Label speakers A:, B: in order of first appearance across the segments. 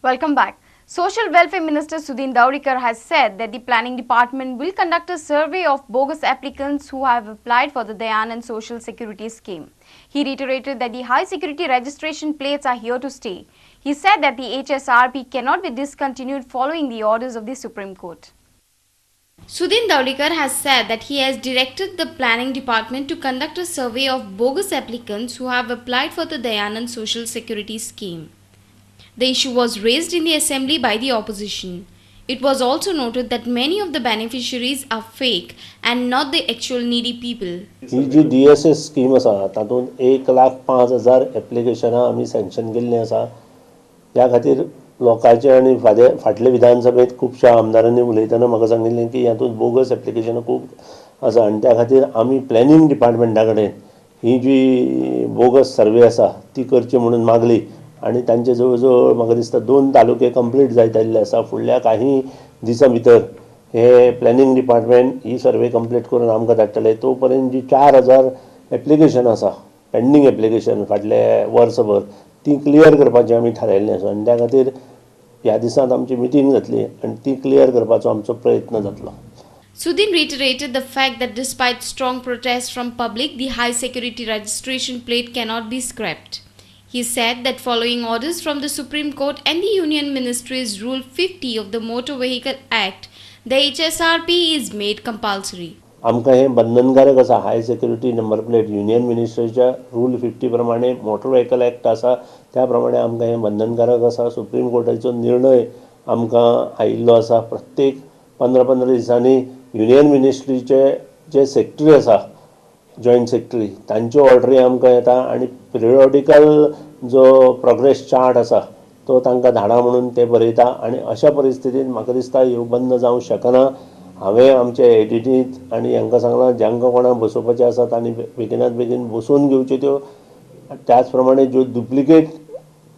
A: Welcome back. Social Welfare Minister Sudhin Daudikar has said that the Planning Department will conduct a survey of bogus applicants who have applied for the Dayanand Social Security Scheme. He reiterated that the high security registration plates are here to stay. He said that the HSRP cannot be discontinued following the orders of the Supreme Court. Sudhin Daudikar has said that he has directed the Planning Department to conduct a survey of bogus applicants who have applied for the Dayanand Social Security Scheme. The issue was raised in the assembly by the opposition. It was also noted that many of the beneficiaries are fake and not the actual needy people.
B: ही जी DSS scheme आसा तातूंत 1,05,000 एप्लिकेशनां आमी sanction केल्लीं आसा. ह्या खातीर लोकांचे आनी फाटले विधानसभेंत खुबश्या आमदारांनी उलयतना म्हाका सांगिल्लें की हातूंत बोगस एप्लिकेशनां खूब आसा आनी त्या खातीर आमी प्लॅनिंग डिपार्टमेंटा कडेन ही जी बोगस सर्वे आसा ती करची म्हणून मागली आनी तांचे जवळ जवळ म्हाका दिसता 2 तालुके कंप्लीट जायत आयिल्ले आसा. फुडल्या काही दिसां भितर हे प्लॅनिंग डिपार्टमेंट ही सर्वे कंप्लीट करून आमकां धाडटले. तो पर्यंत जी 4,000 एप्लिकेशन आसा पेंडींग एप्लिकेशन फाटले वर्सभर ती क्लियर करपाची आमी थारायल्लें आसा आनी त्या खातीर ह्या दिसांत आमची मिटींग जातली आनी ती क्लियर करपाचो आमचो प्रयत्न जातलो.
A: Sudhin reiterated the fact that despite strong protests from public, the high security registration plate cannot be scrapped. He said that following orders from the Supreme Court and the Union Ministry's Rule 50 of the Motor Vehicle Act, the HSRP is made compulsory.
B: आमकां हे बंधनकारक आसा. High security number plate union मिनिस्ट्रीच्या rule 50 प्रमाणे motor vehicle act आसा त्या प्रमाणे आमकां हे बंधनकारक आसा. सुप्रीम कोर्टाचो निर्णय आमकां आयिल्लो आसा. प्रत्येक 15-15 दिसांनी युनियन मिनिस्ट्रीचे जे सेक्रेटरी आसा जॉयंट सेक्रेटरी तांच्यो ऑर्डरी आमकां येता आनी पिरियॉडिकल जो प्रोग्रेस चार्ट आसा तो तांकां धाडा म्हणून ते बरयता आनी अशा परिस्थितींत म्हाका दिसता ह्यो बंद जावंक शकना. हांवें आमच्या एडिटींत आनी हांकां सांगलां ज्यांकां कोणाक बसोवपाचें आसा तांणी बेगिनात बेगीन बसोवन घेवच्यो त्यो. त्याच प्रमाणे ज्यो डुप्लिकेट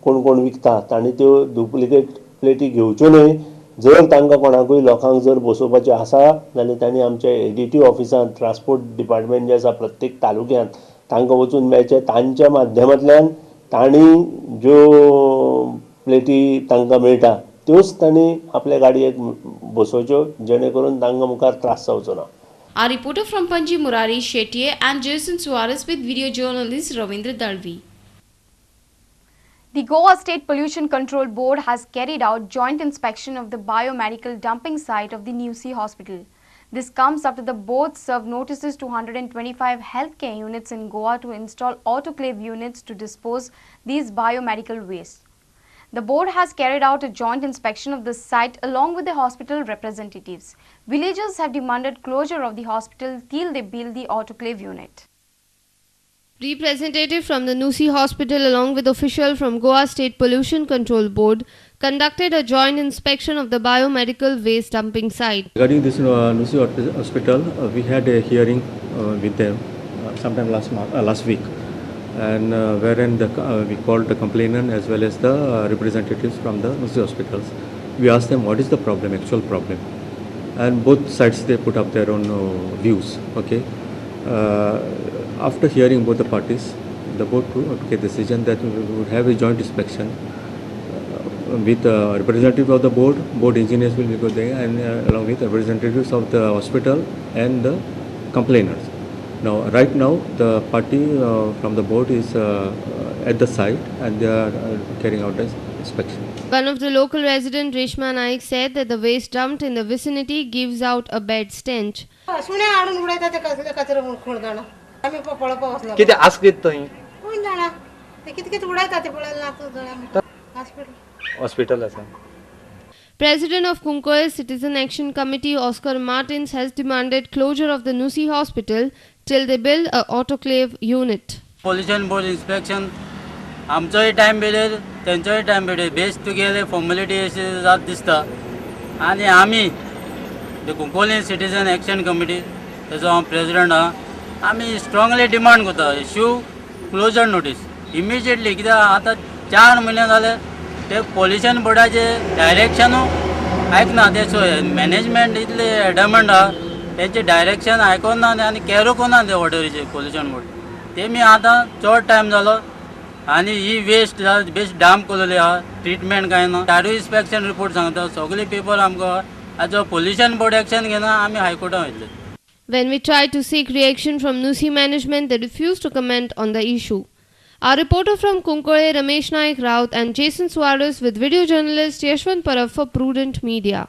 B: कोण कोण विकता तांणी त्यो डुप्लिकेट प्लेटी घेवच्यो न्हय. जर तांकां कोणाकूय लोकांक जर बसोवपाचें आसा जाल्यार तांणी आमच्या एडिटी ऑफिसांत ट्रान्सपोर्ट डिपार्टमेंट जे आसा प्रत्येक तालुक्यांत तांकां वचून मेळचें. तांच्या माध्यमांतल्यान तांणी ज्यो प्लेटी तांकां मेळटा त्योच तांणी आपल्या गाडयेक बसोवच्यो जेणे करून तांकां मुखार त्रास जावचो ना.
A: Our reporter from Panji Murari Shetye and Jason Suarez with video journalist Ravindra Dalvi. The Goa State Pollution Control Board has carried out joint inspection of the biomedical dumping site of the Nusi Hospital. This comes after the board served notices to 125 healthcare units in Goa to install autoclave units to dispose these biomedical waste. The board has carried out a joint inspection of the site along with the hospital representatives. Villagers have demanded closure of the hospital till they build the autoclave unit.
C: Representative from the Nusi Hospital along with official from Goa State Pollution Control Board conducted a joint inspection of the biomedical waste dumping site.
D: Regarding this Nusi Hospital, we had a hearing with them sometime last week, and wherein we called the complainant as well as the representatives from the Nusi hospitals. We asked them what is the problem, actual problem, and both sides they put up their own views. Okay. After hearing both the parties, the board took a decision that we would have a joint inspection with representative of the board engineers will go there, and along with representatives of the hospital and the complainants. Now, right now, the party from the board is at the site and they are carrying out the inspection.
C: One of the local resident, Reshma Naik, said that the waste dumped in the vicinity gives out a bad stench.
E: किती आसलीत थंय hospital आसा.
C: President of Kunkoe Citizen Action Committee Oscar Martins has demanded closure of the Nusi Hospital till they build a autoclave unit.
F: Pollution board inspection आमचोय time भेटेल तेंचोय time भेटेल best तुगेले formality अशी जात दिसता आनी आमी कुंकोली सिटीजन एक्शन कमिटी तेजो हांव प्रेसिडेंट आहा. आमी स्ट्रॉंगली डिमांड करता इश्यू क्लोजर नोटीस इमिजिएटली कित्याक आतां 4 म्हयने जाले ते पॉल्युशन बोर्डाचे डायरेक्शनू आयकना. ते मॅनेजमेंट इतले एडमंट आहा तेंचे डायरेक्शन आयकोना आनी कॅरू कोना ते ऑर्डरीचे पॉल्युशन बोर्ड. तेमी आतां चड टायम जालो आनी ही वेस्ट डाम केलेली आहा, ट्रिटमेंट कांय ना. शाडो इन्स्पेक्शन रिपोर्ट सांगता सगळे पेपर आमकां आजो पोल्युशन बोर्ड एक्शन घेना आमी हायकोर्टान वयतले.
C: When we tried to seek reaction from Nusi management, they refused to comment on the issue. Our reporter from Kunkole, Ramesh Naik Raut, and Jason Suarez with video journalist Yashwant Parab for Prudent Media.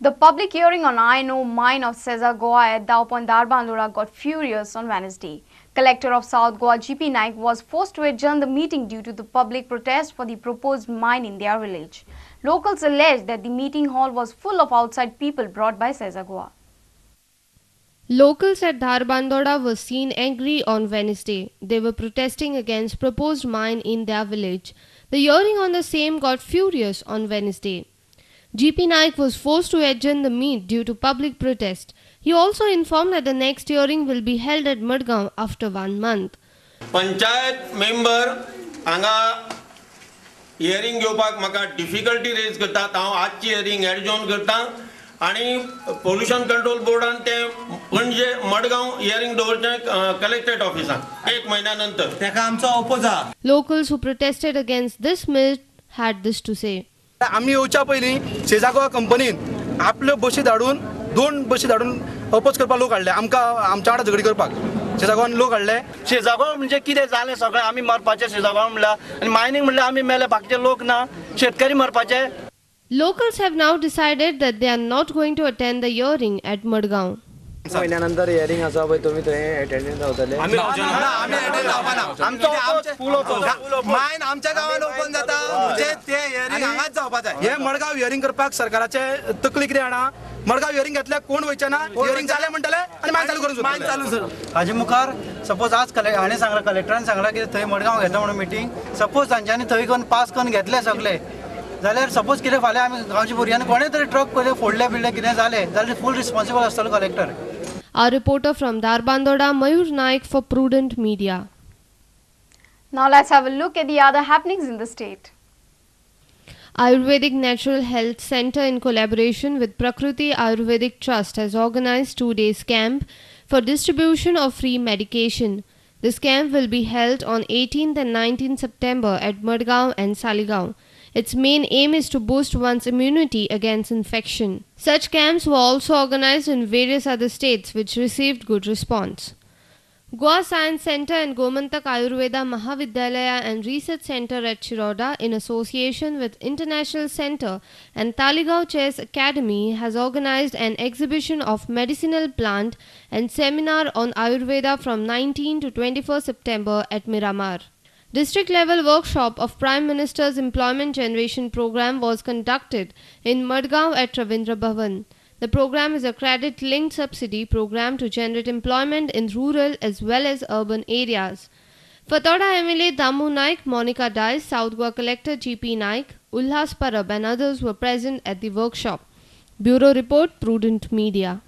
A: The public hearing on INO mine of Cesar Goa at Daupon Darbandora got furious on Wednesday. Collector of South Goa GP Naik was forced to adjourn the meeting due to the public protest for the proposed mine in their village. Locals alleged that the meeting hall was full of outside people brought by Cesar Goa.
C: Locals at Darbandora were seen angry on Wednesday. They were protesting against proposed mine in their village. The hearing on the same got furious on Wednesday. GP Naik was forced to adjourn the meet due to public protest. He also informed that the next hearing will be held at Madgaon after 1 month.
G: Panchayat member हांगा hearing घेवपाक म्हाका difficulty raise करतात. हांव आजची hearing adjourn करता आनी pollution control बोर्डान ते Panaji Madgaon hearing दवरचें कलेक्टरेट ऑफिसान 1 म्हयन्या नंतर. तेका आमचो ओपोज आहा.
C: Locals who protested against this meet had this to say.
H: आम्ही येवच्या पयलीं शेजागोवा कंपनीन आपल्यो बशी धाडून 2 बशी धाडून अपोज करपाक लोक हाडले. आमकां आमच्या वांगडा झगडी करपाक शेजागोवान लोक हाडले. शेजागोवा म्हणजे कितें जालें सगळें आमी मरपाचे शेजागोवा म्हणल्यार आनी मायनींग म्हणल्यार आमी मेले बाकीचे लोक ना शेतकरी मरपाचे.
C: Locals have now decided that they are not going to attend the hearing at Madgaon.
E: महिन्यानंतर हियरिंग आसा पळय तुमी थंय अटेंडन्स जावतले.
H: आमी अटेंड जावपाना. आमचो मायन आमच्या गांवान ओपन जाता म्हणजे ते हियरिंग हांगाच जावपा जाय. हे मडगांव हियरिंग करपाक सरकाराचे तकली कितें हाडा. मडगांव हियरिंग घेतल्यार कोण वयचे ना. हियरिंग जालें म्हणटले आनी मायन चालू करून मायन चालू
I: हाजे मुखार सपोज आज हाणें सांगला कलेक्टरान सांगला की थंय मडगांव घेता म्हणून मिटींग. सपोज तांच्यांनी थंय करून पास करून घेतले सगळे जाल्यार सपोज कितें फाल्यां आमी गांवच्या भुरग्यांनी कोणें तरी ट्रक पयलें फोडले बिडले कितें जालें जाल्यार फूल रिस्पॉन्सिबल आसतलो collector.
C: Our reporter from Darbandora, Mayur Naik for Prudent Media.
A: Now let's have a look at the other happenings in the state.
C: Ayurvedic Natural Health Center in collaboration with Prakriti Ayurvedic Trust has organized 2 days camp for distribution of free medication. This camp will be held on 18th and 19th September at Madgaon and Saligaon. Its main aim is to boost one's immunity against infection. Such camps were also organized in various other states which received good response. Goa Science Center and Gomantak Ayurveda Mahavidyalaya and Research Center at Chiroda in association with International Center and Taligaon Chess Academy has organized an exhibition of medicinal plant and seminar on Ayurveda from 19 to 21 September at Miramar. District level workshop of Prime Minister's Employment Generation Program was conducted in Madgaon at Ravindra Bhavan. The program is a credit-linked subsidy program to generate employment in rural as well as urban areas. Fatoda MLA Damu Naik, Monica Dice, South Goa Collector GP Naik, Ulhas Parab and others were present at the workshop. Bureau Report, Prudent Media.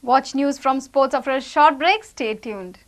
A: Watch news from sports after a short break. Stay tuned.